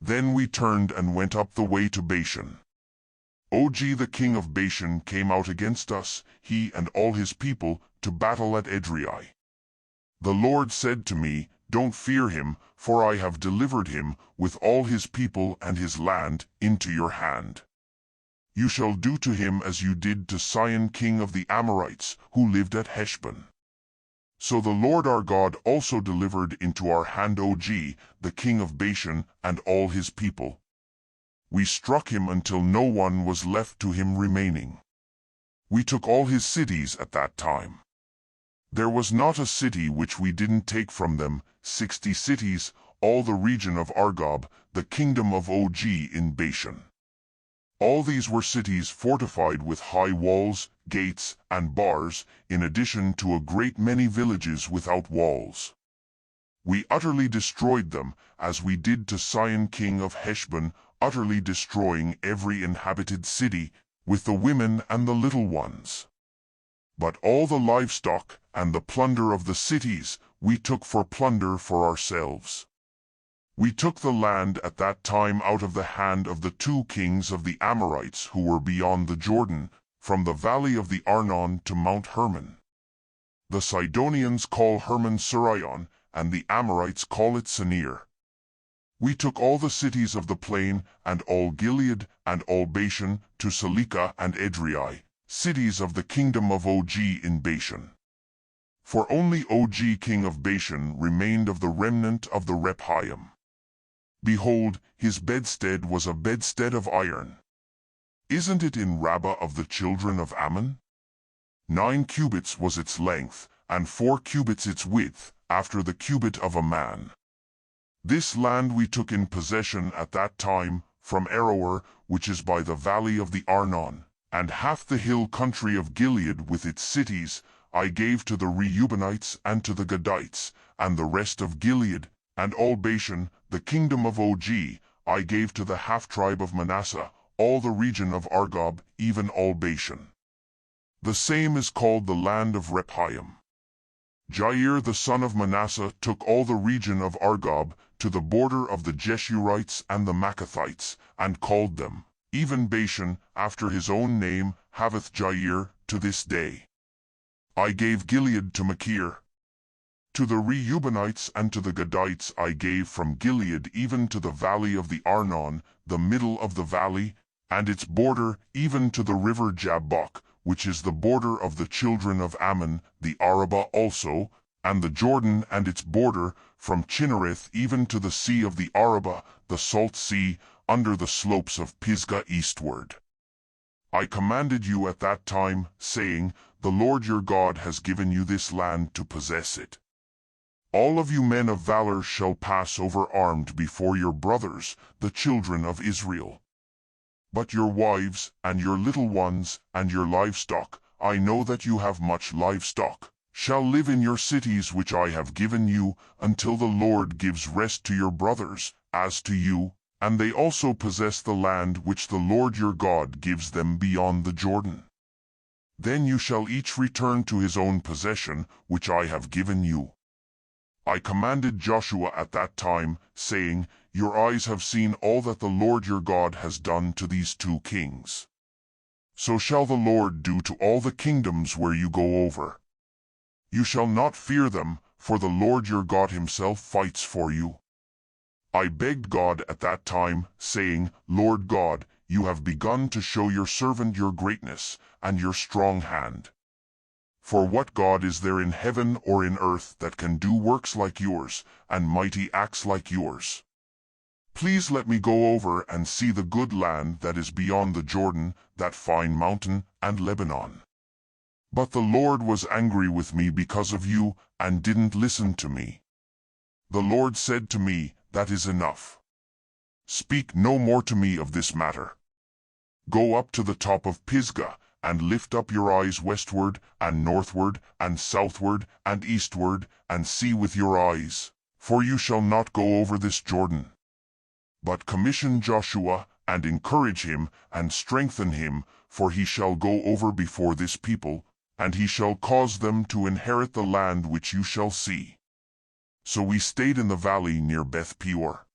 Then we turned and went up the way to Bashan. Og the king of Bashan came out against us, he and all his people, to battle at Edrei. The Lord said to me, Don't fear him, for I have delivered him, with all his people and his land, into your hand. You shall do to him as you did to Sihon king of the Amorites, who lived at Heshbon. So the Lord our God also delivered into our hand Og, the king of Bashan, and all his people. We struck him until no one was left to him remaining. We took all his cities at that time. There was not a city which we didn't take from them, 60 cities, all the region of Argob, the kingdom of Og in Bashan. All these were cities fortified with high walls, gates, and bars, in addition to a great many villages without walls. We utterly destroyed them, as we did to Sihon king of Heshbon, utterly destroying every inhabited city, with the women and the little ones. But all the livestock and the plunder of the cities we took for plunder for ourselves. We took the land at that time out of the hand of the 2 kings of the Amorites who were beyond the Jordan, from the valley of the Arnon to Mount Hermon. The Sidonians call Hermon Sirion, and the Amorites call it Senir. We took all the cities of the plain, and all Gilead, and all Bashan, to Salekah and Edrei, cities of the kingdom of Og in Bashan. For only Og king of Bashan remained of the remnant of the Rephaim. Behold, his bedstead was a bedstead of iron. Isn't it in Rabbah of the children of Ammon? 9 cubits was its length, and 4 cubits its width, after the cubit of a man. This land we took in possession at that time, from Aroer, which is by the valley of the Arnon, and half the hill country of Gilead with its cities, I gave to the Reubenites and to the Gadites, and the rest of Gilead, and all Bashan, the kingdom of Og, I gave to the half-tribe of Manasseh, all the region of Argob, even all Bashan. The same is called the land of Rephaim. Jair the son of Manasseh took all the region of Argob, to the border of the Jeshurites and the Maccathites, and called them, even Bashan, after his own name, haveth Jair, to this day. I gave Gilead to Machir. To the Reubenites and to the Gadites I gave from Gilead even to the valley of the Arnon, the middle of the valley, and its border, even to the river Jabbok, which is the border of the children of Ammon, the Arabah also, and the Jordan and its border, from Chinnereth even to the sea of the Arabah, the salt sea, under the slopes of Pisgah eastward. I commanded you at that time, saying, The Lord your God has given you this land to possess it. All of you men of valor shall pass over armed before your brothers, the children of Israel. But your wives, and your little ones, and your livestock, I know that you have much livestock, shall live in your cities which I have given you, until the Lord gives rest to your brothers, as to you, and they also possess the land which the Lord your God gives them beyond the Jordan. Then you shall each return to his own possession, which I have given you. I commanded Joshua at that time, saying, Your eyes have seen all that the Lord your God has done to these 2 kings. So shall the Lord do to all the kingdoms where you go over. You shall not fear them, for the Lord your God himself fights for you. I begged God at that time, saying, Lord God, you have begun to show your servant your greatness, and your strong hand. For what God is there in heaven or in earth that can do works like yours, and mighty acts like yours? Please let me go over and see the good land that is beyond the Jordan, that fine mountain, and Lebanon. But the Lord was angry with me because of you, and didn't listen to me. The Lord said to me, That is enough. Speak no more to me of this matter. Go up to the top of Pisgah, and lift up your eyes westward, and northward, and southward, and eastward, and see with your eyes, for you shall not go over this Jordan. But commission Joshua, and encourage him, and strengthen him, for he shall go over before this people, and he shall cause them to inherit the land which you shall see. So we stayed in the valley near Beth Peor.